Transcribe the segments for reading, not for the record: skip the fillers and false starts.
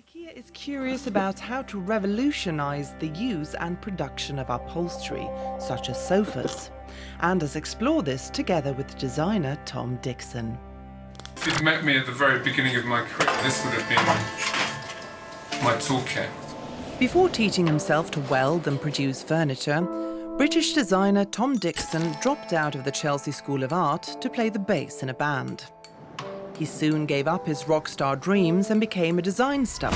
IKEA is curious about how to revolutionize the use and production of upholstery, such as sofas, and has explored this together with designer Tom Dixon. If you'd met me at the very beginning of my career, this would have been my toolkit. Before teaching himself to weld and produce furniture, British designer Tom Dixon dropped out of the Chelsea School of Art to play the bass in a band. He soon gave up his rock star dreams and became a design star,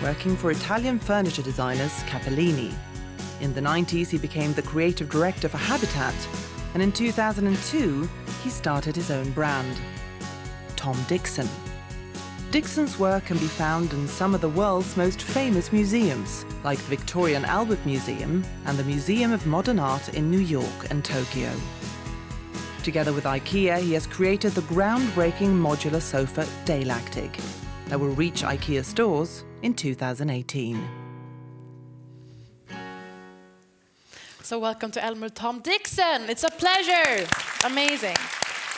working for Italian furniture designers Capellini. In the 90s, he became the creative director for Habitat, and in 2002, he started his own brand, Tom Dixon. Dixon's work can be found in some of the world's most famous museums, like the Victoria and Albert Museum and the Museum of Modern Art in New York and Tokyo. Together with IKEA, he has created the groundbreaking modular sofa DELAKTIG that will reach IKEA stores in 2018. So welcome to Elmer Tom Dixon. It's a pleasure. Amazing.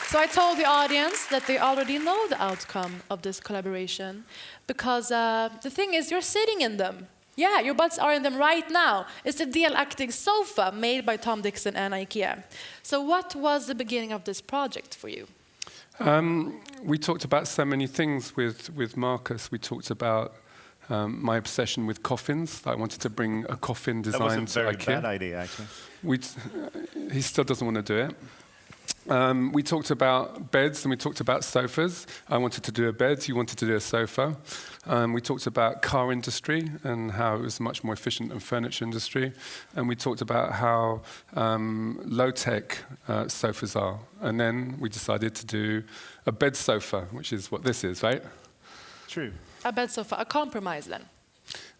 So I told the audience that they already know the outcome of this collaboration because the thing is, you're sitting in them. Yeah, your butts are in them right now. It's the DELAKTIG sofa made by Tom Dixon and IKEA. So what was the beginning of this project for you? We talked about so many things with Marcus. We talked about my obsession with coffins. I wanted to bring a coffin design to IKEA. That was a very bad idea, actually. He still doesn't want to do it. We talked about beds and we talked about sofas. I wanted to do a bed, you wanted to do a sofa. We talked about car industry and how it was much more efficient than furniture industry. And we talked about how low-tech sofas are. And then we decided to do a bed sofa, which is what this is, right? True. A bed sofa, a compromise then?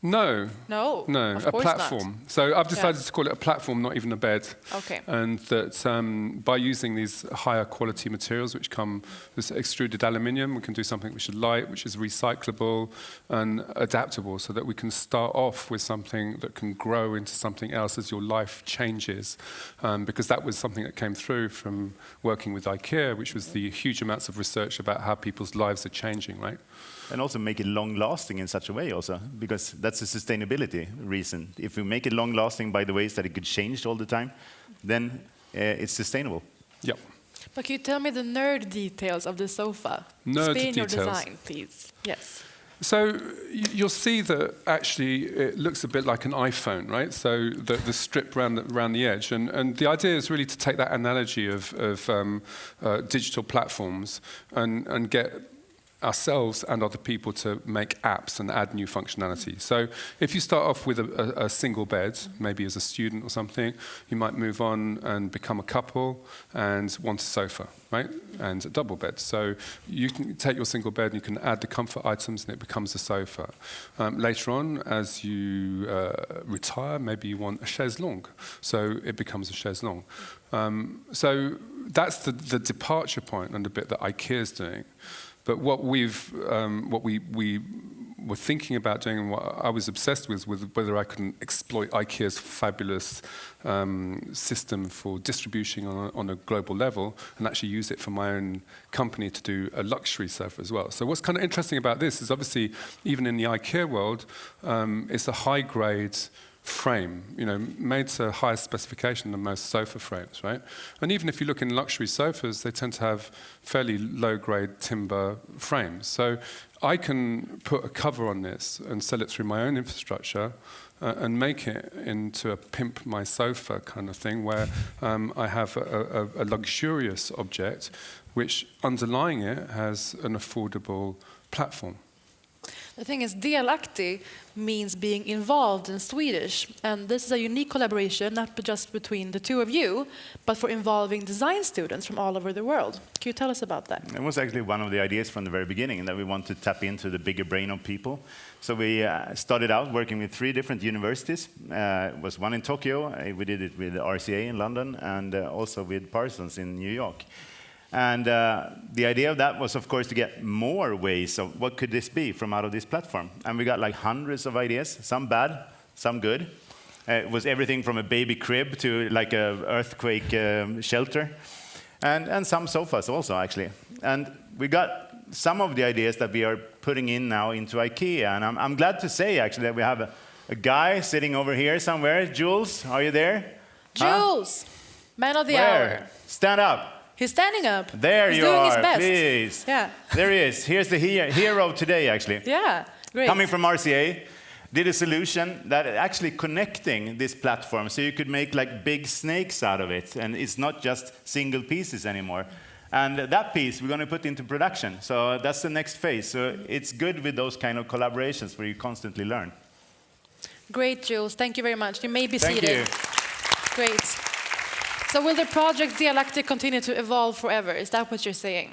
No. No, of a course platform. Not. So I've decided to call it a platform, not even a bed. Okay. And that by using these higher quality materials, which come with extruded aluminium, we can do something which is light, which is recyclable and adaptable, so that we can start off with something that can grow into something else as your life changes. Because that was something that came through from working with IKEA, which was the huge amounts of research about how people's lives are changing, right? And also make it long-lasting in such a way also, because that's a sustainability reason. If we make it long-lasting by the ways that it could change all the time, then it's sustainable. Yep. But can you tell me the nerd details of the sofa? Nerd Explain your details. design, please. Yes. So you'll see that actually it looks a bit like an iPhone, right? So the strip around the edge. And the idea is really to take that analogy of digital platforms and get ourselves and other people to make apps and add new functionality. So if you start off with a single bed, maybe as a student or something, you might move on and become a couple and want a sofa, right? And a double bed. So you can take your single bed and you can add the comfort items and it becomes a sofa. Later on, as you retire, maybe you want a chaise longue. So it becomes a chaise longue. So that's the departure point and the bit that IKEA is doing. But what we were thinking about doing, and what I was obsessed with whether I could exploit IKEA's fabulous system for distribution on a global level and actually use it for my own company to do a luxury sofa as well. So what's kind of interesting about this is obviously, even in the IKEA world, it's a high-grade frame, made to higher specification than most sofa frames, right? And even if you look in luxury sofas, they tend to have fairly low-grade timber frames. So I can put a cover on this and sell it through my own infrastructure and make it into a pimp my sofa kind of thing, where I have a luxurious object, which underlying it has an affordable platform. The thing is, DELAKTIG means being involved in Swedish, and this is a unique collaboration, not just between the two of you, but for involving design students from all over the world. Can you tell us about that? It was actually one of the ideas from the very beginning, that we want to tap into the bigger brain of people. So we started out working with 3 different universities. It was one in Tokyo, we did it with RCA in London, and also with Parsons in New York. And the idea of that was, of course, to get more ways of what could this be from out of this platform. And we got like hundreds of ideas, some bad, some good. It was everything from a baby crib to like a earthquake shelter. And some sofas also, actually. And we got some of the ideas that we are putting in now into IKEA. And I'm glad to say, actually, that we have a guy sitting over here somewhere. Jules, are you there? Jules, man of the Where? hour. Stand up. He's standing up. There He's you doing are, his best. please. Yeah. There he is. Here's the hero of today, actually. Yeah, great. Coming from RCA, did a solution that actually connecting this platform so you could make like big snakes out of it, and it's not just single pieces anymore. And that piece we're going to put into production. So that's the next phase. So it's good with those kind of collaborations where you constantly learn. Great, Jules. Thank you very much. You may be Thank seated. you. Great. So will the project DELAKTIG continue to evolve forever? Is that what you're saying?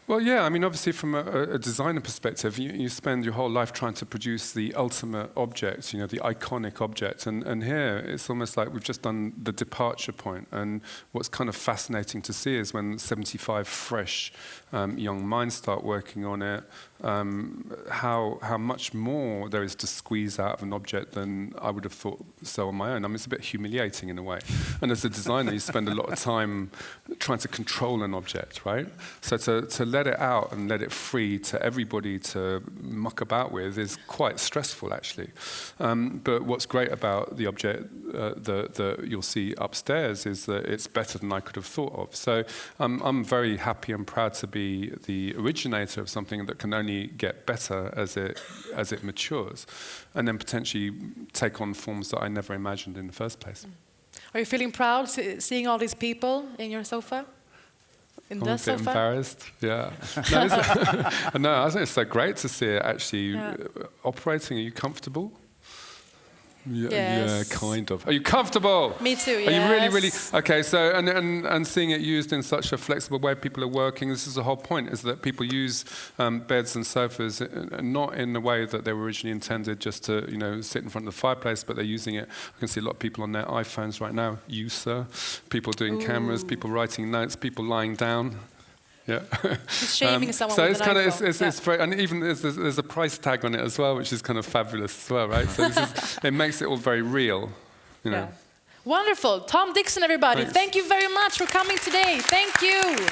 Well, yeah, I mean, obviously from a designer perspective, you spend your whole life trying to produce the ultimate object, you know, the iconic object. And here, it's almost like we've just done the departure point. And what's kind of fascinating to see is when 75 fresh young minds start working on it, how much more there is to squeeze out of an object than I would have thought so on my own. I mean, it's a bit humiliating in a way. And as a designer, you spend a lot of time trying to control an object, right? So to let it out and let it free to everybody to muck about with is quite stressful, actually. But what's great about the object that you'll see upstairs is that it's better than I could have thought of. So I'm very happy and proud to be the originator of something that can only get better as it matures, and then potentially take on forms that I never imagined in the first place. Are you feeling proud seeing all these people in your sofa? I'm a bit embarrassed, yeah. No, I think it's so great to see it actually operating. Are you comfortable? Yeah, yes. Yeah, kind of. Are you comfortable? Me too, yes. Are you really? Okay, so, and seeing it used in such a flexible way, people are working, this is the whole point, is that people use beds and sofas not in the way that they were originally intended, just to, you know, sit in front of the fireplace, but they're using it. I can see a lot of people on their iPhones right now, people doing cameras, people writing notes, people lying down. Yeah. He's shaming someone so with it's an kind of iPhone. it's very, and even there's a price tag on it as well, which is kind of fabulous as well, right? So it makes it all very real, you know. Yeah. Wonderful. Tom Dixon, everybody. Thanks. Thank you very much for coming today. Thank you.